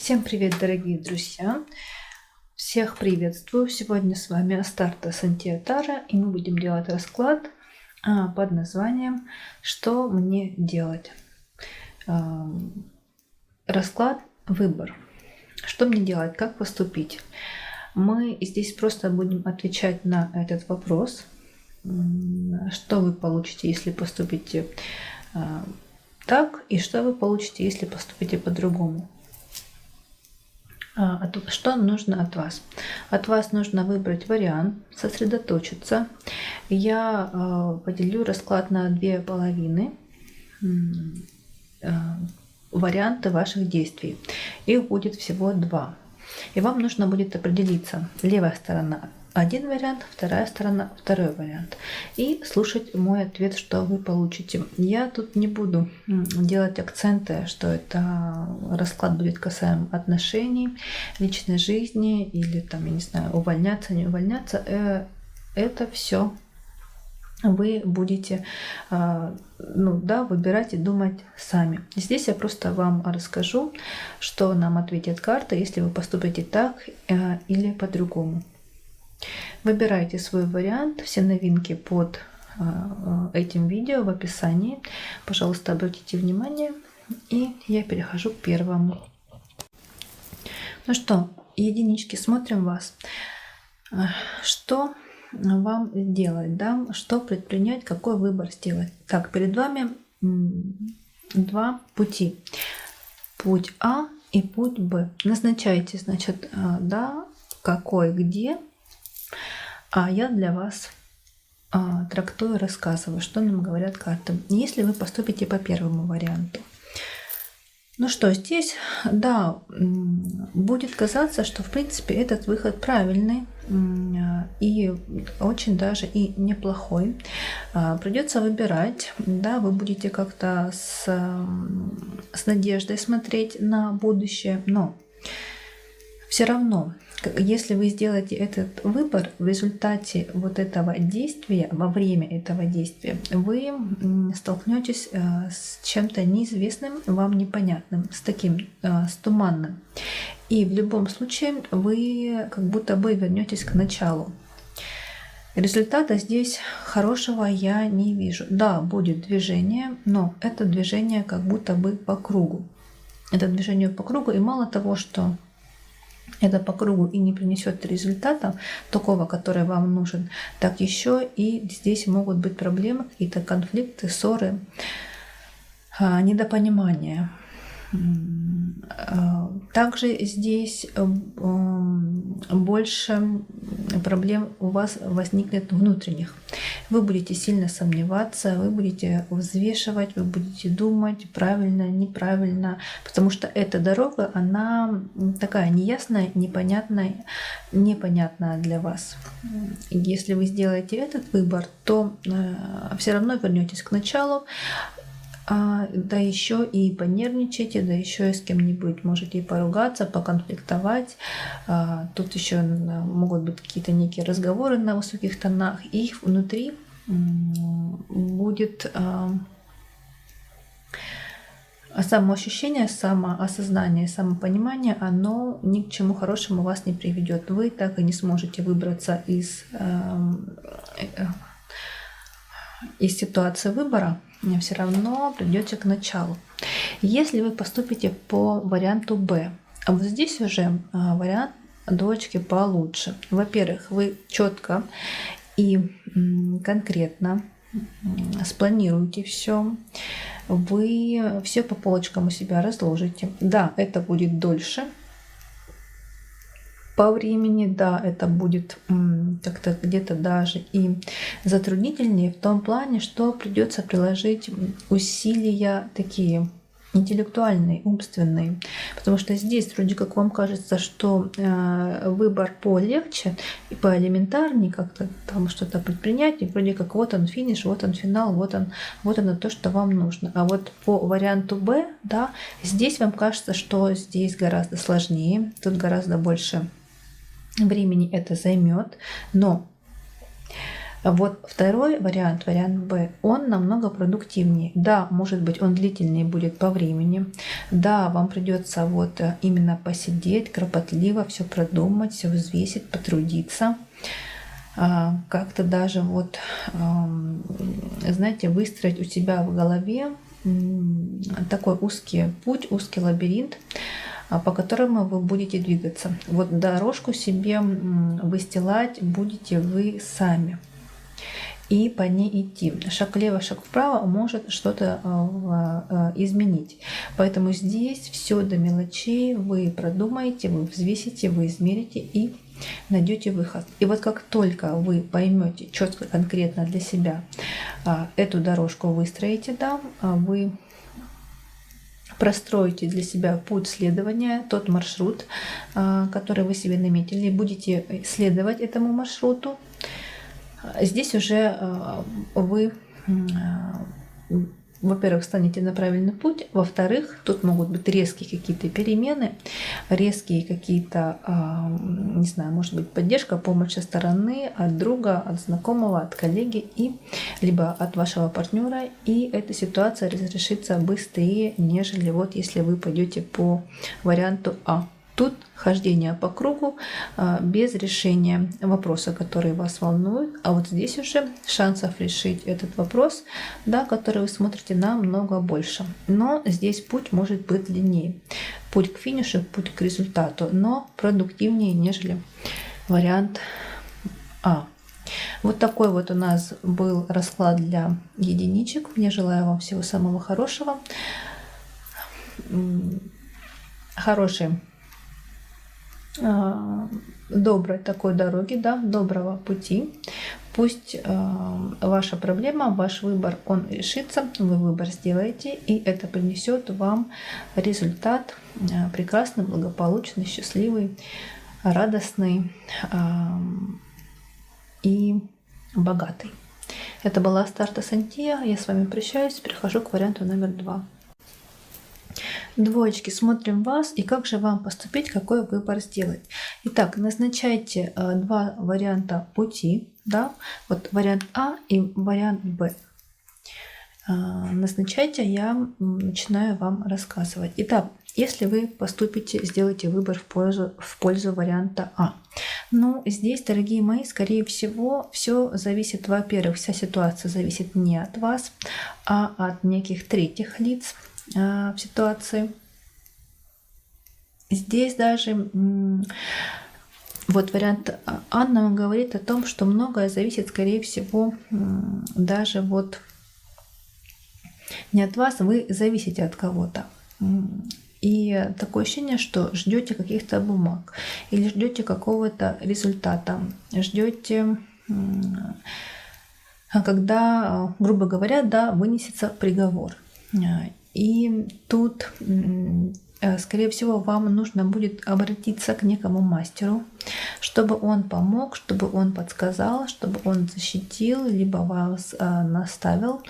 Всем привет, дорогие друзья! Всех приветствую! Сегодня с вами Астарта Сантиатара, и мы будем делать расклад под названием «Что мне делать?». Расклад «Выбор». Что мне делать? Как поступить? Мы здесь просто будем отвечать на этот вопрос. Что вы получите, если поступите так, и что вы получите, если поступите по-другому. Что нужно от вас? От вас нужно выбрать вариант, сосредоточиться. Я поделю расклад на две половины. Варианты ваших действий. Их будет всего два. И вам нужно будет определиться. Левая сторона один вариант, вторая сторона второй вариант. И слушать мой ответ, что вы получите. Я тут не буду делать акценты, что это расклад будет касаем отношений, личной жизни или там, я не знаю, увольняться, не увольняться. Это все вы будете выбирать и думать сами. Здесь я просто вам расскажу, что нам ответит карта, если вы поступите так или по-другому. Выбирайте свой вариант. Все новинки под этим видео в описании. Пожалуйста, обратите внимание. И я перехожу к первому. Ну что, единички, смотрим вас. Что вам делать, да? Что предпринять, какой выбор сделать? Так, перед вами два пути. Путь А и путь Б. Назначайте, значит, какой, где. А я для вас трактую, рассказываю, что нам говорят карты. Если вы поступите по первому варианту. Ну что, здесь, будет казаться, что в принципе этот выход правильный и очень даже и неплохой. Придется выбирать, вы будете как-то с надеждой смотреть на будущее, но все равно, если вы сделаете этот выбор, в результате вот этого действия, во время этого действия, вы столкнетесь с чем-то неизвестным, вам непонятным, с туманным. И в любом случае вы как будто бы вернетесь к началу. Результата здесь хорошего я не вижу. Да, будет движение, но это движение как будто бы по кругу. Это движение по кругу, и мало того, что это по кругу и не принесет результата такого, который вам нужен, так еще и здесь могут быть проблемы, какие-то конфликты, ссоры, недопонимания. Также здесь больше проблем у вас возникнет внутренних. Вы будете сильно сомневаться, вы будете взвешивать, вы будете думать правильно, неправильно, потому что эта дорога, она такая неясная, непонятная для вас. Если вы сделаете этот выбор, то все равно вернетесь к началу. Да еще и понервничайте, да еще и с кем-нибудь можете и поругаться, поконфликтовать. Тут еще могут быть какие-то некие разговоры на высоких тонах. И их внутри будет самоощущение, самоосознание, самопонимание, оно ни к чему хорошему вас не приведет. Вы так и не сможете выбраться из ситуации выбора, все равно придете к началу. Если вы поступите по варианту Б, вот здесь уже вариант двоечки получше. Во-первых, вы четко и конкретно спланируете все, вы все по полочкам у себя разложите. Да, это будет дольше по времени, да, это будет как-то где-то даже и затруднительнее в том плане, что придется приложить усилия такие интеллектуальные, умственные, потому что здесь вроде как вам кажется, что выбор полегче и поэлементарнее, как-то там что-то предпринять, и вроде как вот он финиш, вот он финал, вот оно то, что вам нужно. А вот по варианту Б, здесь вам кажется, что здесь гораздо сложнее, тут гораздо больше времени это займет, но Вот второй вариант, вариант Б, он намного продуктивнее. Да, может быть, он длительнее будет по времени. Да, вам придется вот именно посидеть, кропотливо все продумать, все взвесить, потрудиться. Как-то даже вот, знаете, выстроить у себя в голове такой узкий путь, узкий лабиринт, по которому вы будете двигаться. Вот дорожку себе выстилать будете вы сами и по ней идти. Шаг влево, шаг вправо может что-то изменить. Поэтому здесь все до мелочей вы продумаете, вы взвесите, вы измерите и найдете выход. И вот как только вы поймете четко, конкретно для себя эту дорожку выстроите, да, вы простроите для себя путь следования, тот маршрут, который вы себе наметили, будете следовать этому маршруту. Здесь уже вы, во-первых, станете на правильный путь, во-вторых, тут могут быть резкие какие-то перемены, резкие какие-то, не знаю, может быть, поддержка, помощь со стороны, от друга, от знакомого, от коллеги, и либо от вашего партнера, и эта ситуация разрешится быстрее, нежели вот если вы пойдете по варианту А. Тут хождение по кругу без решения вопроса, который вас волнует. А вот здесь уже шансов решить этот вопрос, да, который вы смотрите, намного больше. Но здесь путь может быть длиннее. Путь к финишу, путь к результату, но продуктивнее, нежели вариант А. Вот такой вот у нас был расклад для единичек. Я желаю вам всего самого хорошего. Хорошей, доброй такой дороги, да, доброго пути. Пусть ваша проблема, ваш выбор, он решится, вы выбор сделаете, и это принесет вам результат прекрасный, благополучный, счастливый, радостный и богатый. Это была Астарта Сантия. Я с вами прощаюсь, перехожу к варианту номер 2. Двоечки, смотрим вас и как же вам поступить, какой выбор сделать. Итак, назначайте два варианта пути, да, вот вариант А и вариант Б. Назначайте, я начинаю вам рассказывать. Итак, если вы поступите, сделаете выбор в пользу варианта А. Ну, здесь, дорогие мои, скорее всего, все зависит, во-первых, вся ситуация зависит не от вас, а от неких третьих лиц в ситуации. Здесь даже вот вариант А нам говорит о том, что многое зависит, скорее всего, даже вот не от вас, вы зависите от кого-то. И такое ощущение, что ждете каких-то бумаг или ждете какого-то результата, ждете, когда, грубо говоря, да, вынесется приговор. И тут, скорее всего, вам нужно будет обратиться к некому мастеру, чтобы он помог, чтобы он подсказал, чтобы он защитил, либо вас наставил,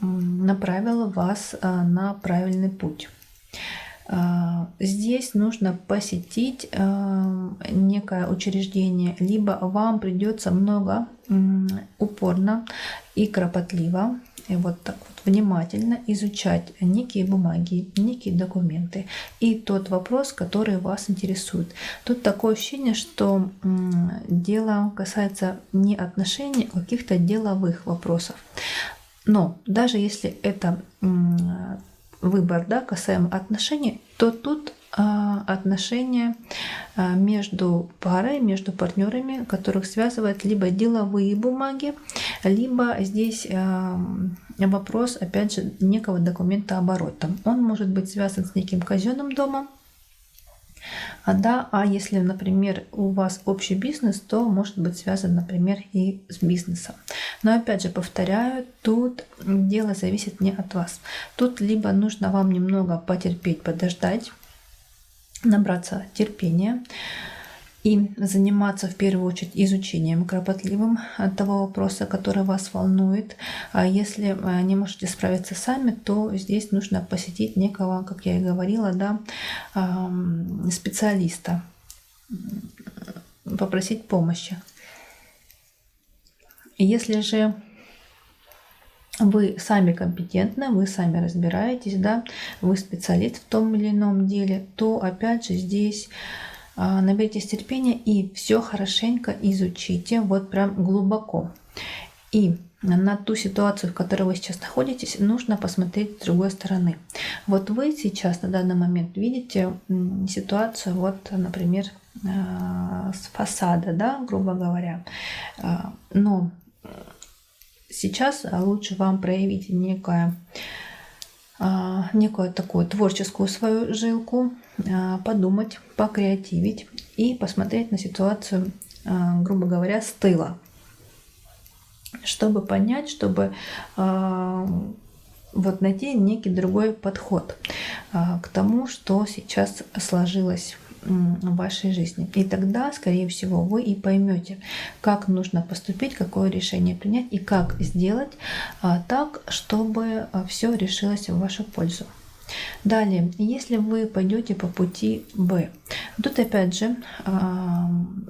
направил вас на правильный путь. Здесь нужно посетить некое учреждение, либо вам придется много, упорно и кропотливо, и вот так вот внимательно изучать некие бумаги, некие документы и тот вопрос, который вас интересует. Тут такое ощущение, что дело касается не отношений, а каких-то деловых вопросов. Но даже если это выбор, да, касаемо отношений, то тут отношения между парой, между партнерами, которых связывают либо деловые бумаги, либо здесь вопрос, опять же, некого документа оборота. Он может быть связан с неким казенным домом, а если, например, у вас общий бизнес, то может быть связан, например, и с бизнесом. Но опять же, повторяю, тут дело зависит не от вас. Тут либо нужно вам немного потерпеть, подождать, набраться терпения и заниматься в первую очередь изучением кропотливым того вопроса, который вас волнует. А если не можете справиться сами, то здесь нужно посетить некого, как я и говорила, да, специалиста, попросить помощи. Если же вы сами компетентны, вы сами разбираетесь, да, вы специалист в том или ином деле, то опять же здесь наберитесь терпения и все хорошенько изучите, вот прям глубоко. И на ту ситуацию, в которой вы сейчас находитесь, нужно посмотреть с другой стороны. Вот вы сейчас на данный момент видите ситуацию, вот, например, с фасада, да, грубо говоря. Но сейчас лучше вам проявить некую такую творческую свою жилку, подумать, покреативить и посмотреть на ситуацию, грубо говоря, с тыла. Чтобы понять, чтобы вот найти некий другой подход к тому, что сейчас сложилось в вашей жизни. И тогда, скорее всего, вы и поймете, как нужно поступить, какое решение принять и как сделать так, чтобы все решилось в вашу пользу. Далее, если вы пойдете по пути Б, тут опять же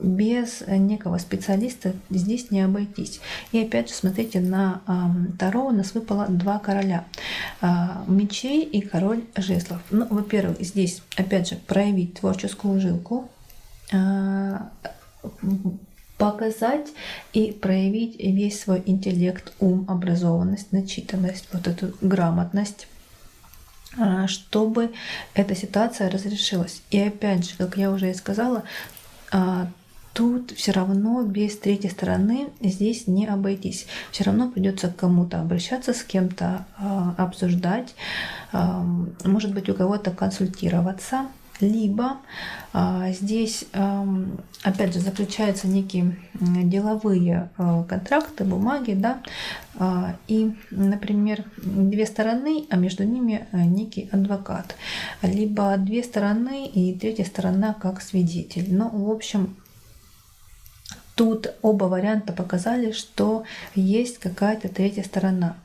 без некого специалиста здесь не обойтись. И опять же смотрите, на Таро у нас выпало 2 короля мечей и король жезлов. Ну, во-первых, здесь опять же проявить творческую жилку, показать и проявить весь свой интеллект, ум, образованность, начитанность, вот эту грамотность, чтобы эта ситуация разрешилась. И опять же, как я уже и сказала, тут все равно без третьей стороны здесь не обойтись. Все равно придется к кому-то обращаться, с кем-то обсуждать, может быть, у кого-то консультироваться. Либо здесь, опять же, заключаются некие деловые контракты, бумаги, да, и, например, 2 стороны, а между ними некий адвокат, либо 2 стороны и 3-я сторона как свидетель. Ну, в общем, тут оба варианта показали, что есть какая-то 3-я сторона.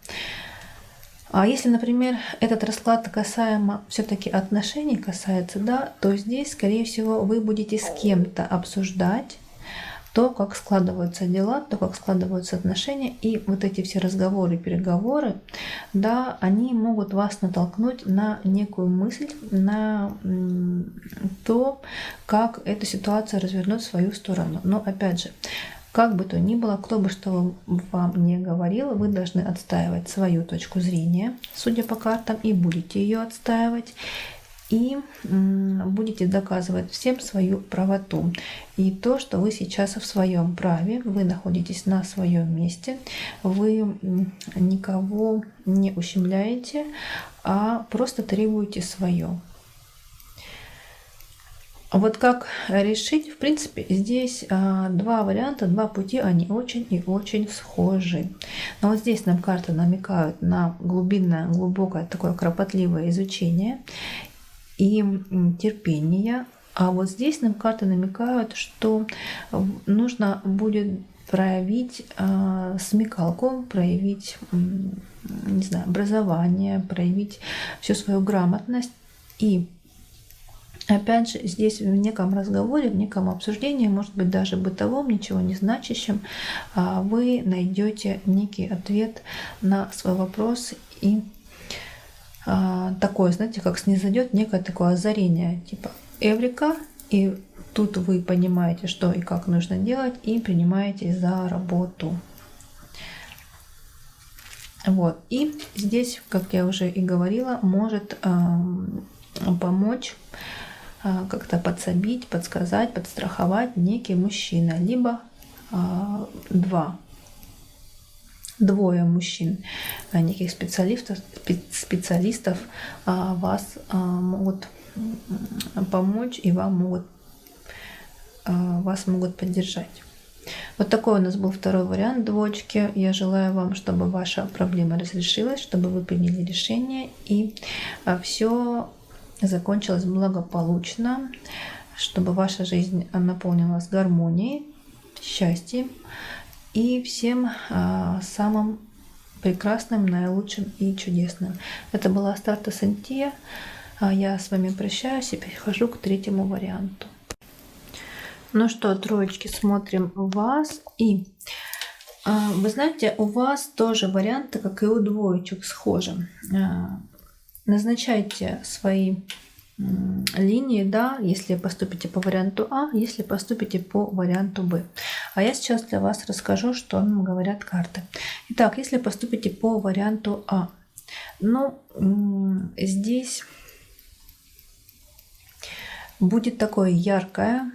А если, например, этот расклад касаемо все-таки отношений касается, да, то здесь, скорее всего, вы будете с кем-то обсуждать то, как складываются дела, то, как складываются отношения, и вот эти все разговоры, переговоры, да, они могут вас натолкнуть на некую мысль, на то, как эту ситуацию развернуть в свою сторону. Но опять же, как бы то ни было, кто бы что вам не говорил, вы должны отстаивать свою точку зрения, судя по картам, и будете ее отстаивать, и будете доказывать всем свою правоту. И то, что вы сейчас в своем праве, вы находитесь на своем месте, вы никого не ущемляете, а просто требуете свое. Вот как решить, в принципе, здесь 2 варианта, 2 пути, они очень и очень схожи. Но вот здесь нам карты намекают на глубинное, глубокое, такое кропотливое изучение и терпение. А вот здесь нам карты намекают, что нужно будет проявить смекалку, проявить, не знаю, образование, проявить всю свою грамотность. И опять же, здесь в неком разговоре, в неком обсуждении, может быть, даже бытовом, ничего не значащем, вы найдете некий ответ на свой вопрос. И такое, знаете, как снизойдет некое такое озарение, типа эврика, и тут вы понимаете, что и как нужно делать, и принимаете за работу. Вот. И здесь, как я уже и говорила, может помочь как-то подсобить, подсказать, подстраховать некий мужчина, либо 2 мужчин, неких специалистов вас могут помочь и вас могут поддержать. Вот такой у нас был 2-й вариант, двоечки. Я желаю вам, чтобы ваша проблема разрешилась, чтобы вы приняли решение и все закончилось благополучно, чтобы ваша жизнь наполнилась гармонией, счастьем и всем самым прекрасным, наилучшим и чудесным. Это была Астарта Сантия. Я с вами прощаюсь и перехожу к 3-му варианту. Ну что, троечки, смотрим вас. И Вы знаете, у вас тоже варианты, как и у двоечек, схожи. Назначайте свои линии, да, если поступите по варианту А, если поступите по варианту Б. А я сейчас для вас расскажу, что нам говорят карты. Итак, если поступите по варианту А, ну, здесь будет такое яркое,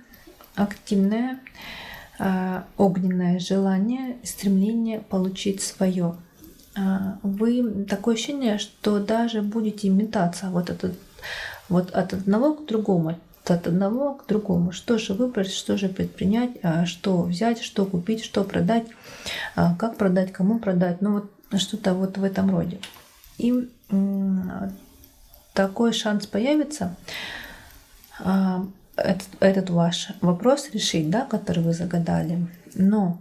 активное, огненное желание, стремление получить свое. Вы такое ощущение, что даже будете метаться вот от одного к другому, что же выбрать, что же предпринять, что взять, что купить, что продать, как продать, кому продать, ну вот что-то вот в этом роде. И такой шанс появится, этот ваш вопрос решить, да, который вы загадали. Но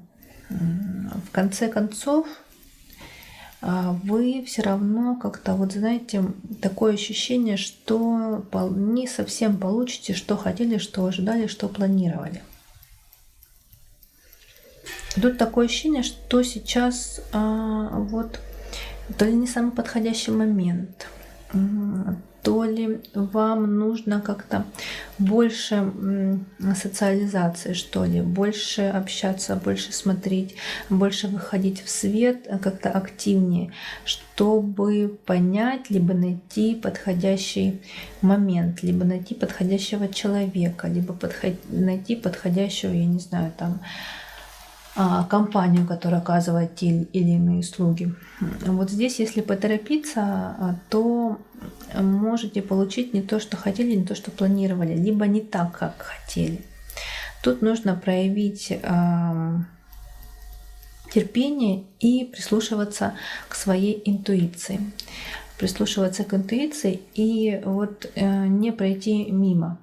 в конце концов вы все равно как-то, вот знаете, такое ощущение, что не совсем получите, что хотели, что ожидали, что планировали. Тут такое ощущение, что сейчас вот то ли не самый подходящий момент, то ли вам нужно как-то больше социализации, что ли, больше общаться, больше смотреть, больше выходить в свет, как-то активнее, чтобы понять, либо найти подходящий момент, либо найти подходящего человека, либо найти подходящего, я не знаю, там, компанию, которая оказывает те или иные услуги. Вот здесь, если поторопиться, то можете получить не то, что хотели, не то, что планировали, либо не так, как хотели. Тут нужно проявить терпение и прислушиваться к своей интуиции. Прислушиваться к интуиции и вот не пройти мимо.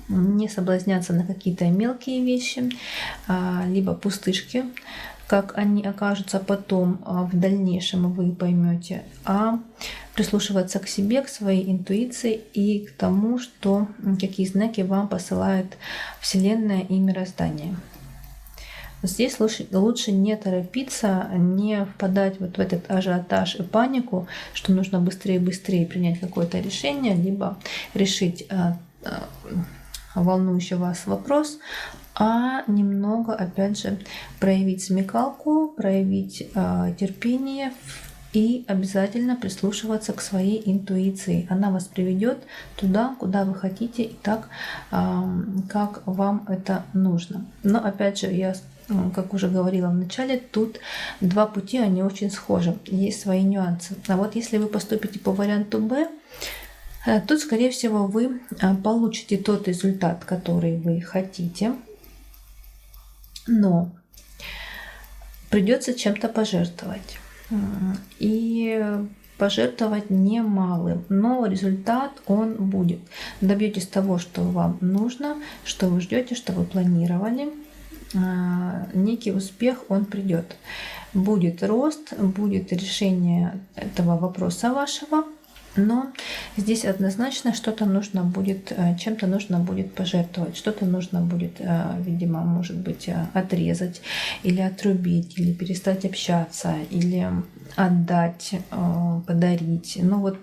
Не соблазняться на какие-то мелкие вещи, либо пустышки, как они окажутся потом в дальнейшем, вы поймете, а прислушиваться к себе, к своей интуиции и к тому, что какие знаки вам посылает Вселенная и мироздание. Здесь лучше не торопиться, не впадать вот в этот ажиотаж и панику, что нужно быстрее и быстрее принять какое-то решение, либо решить волнующий вас вопрос, а немного, опять же, проявить смекалку, проявить терпение и обязательно прислушиваться к своей интуиции. Она вас приведет туда, куда вы хотите, и так, как вам это нужно. Но опять же, я, как уже говорила в начале, тут два пути, они очень схожи, есть свои нюансы. А вот если вы поступите по варианту Б, тут, скорее всего, вы получите тот результат, который вы хотите, но придется чем-то пожертвовать. И пожертвовать немалым, но результат он будет. Добьетесь того, что вам нужно, что вы ждете, что вы планировали. Некий успех, он придет. Будет рост, будет решение этого вопроса вашего. Но здесь однозначно что-то нужно будет, чем-то нужно будет пожертвовать, что-то нужно будет, видимо, может быть, отрезать или отрубить, или перестать общаться, или отдать, подарить. Ну вот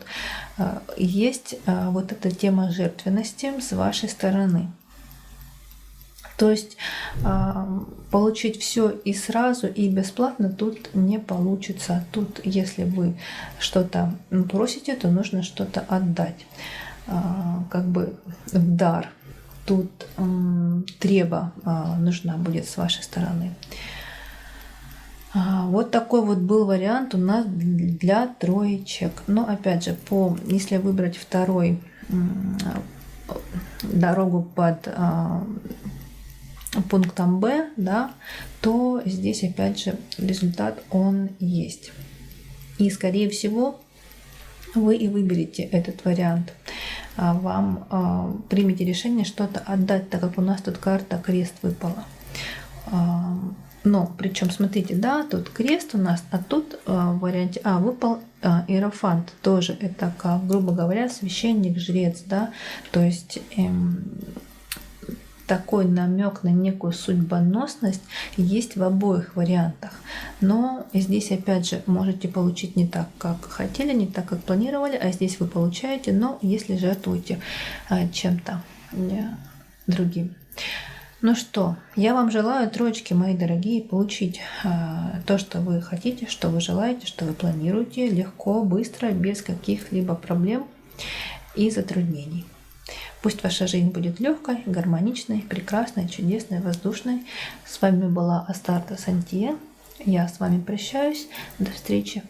есть вот эта тема жертвенности с вашей стороны. То есть получить все и сразу, и бесплатно тут не получится. Тут, если вы что-то просите, то нужно что-то отдать, как бы в дар. Тут нужна будет с вашей стороны. Вот такой вот был вариант у нас для троечек. Но опять же, если выбрать второй дорогу под пунктом Б, да, то здесь опять же результат он есть. И скорее всего вы и выберете этот вариант. Вам примете решение что-то отдать, так как у нас тут карта крест выпала. Но причем смотрите, да, тут крест у нас, а тут в варианте А выпал иерофант. Тоже это, как, грубо говоря, священник, жрец, да, то есть такой намек на некую судьбоносность есть в обоих вариантах. Но здесь опять же можете получить не так, как хотели, не так, как планировали, а здесь вы получаете, но если жертвуете чем-то другим. Ну что, я вам желаю, троечки мои дорогие, получить то, что вы хотите, что вы желаете, что вы планируете, легко, быстро, без каких-либо проблем и затруднений. Пусть ваша жизнь будет легкой, гармоничной, прекрасной, чудесной, воздушной. С вами была Астарта Сантье. Я с вами прощаюсь. До встречи.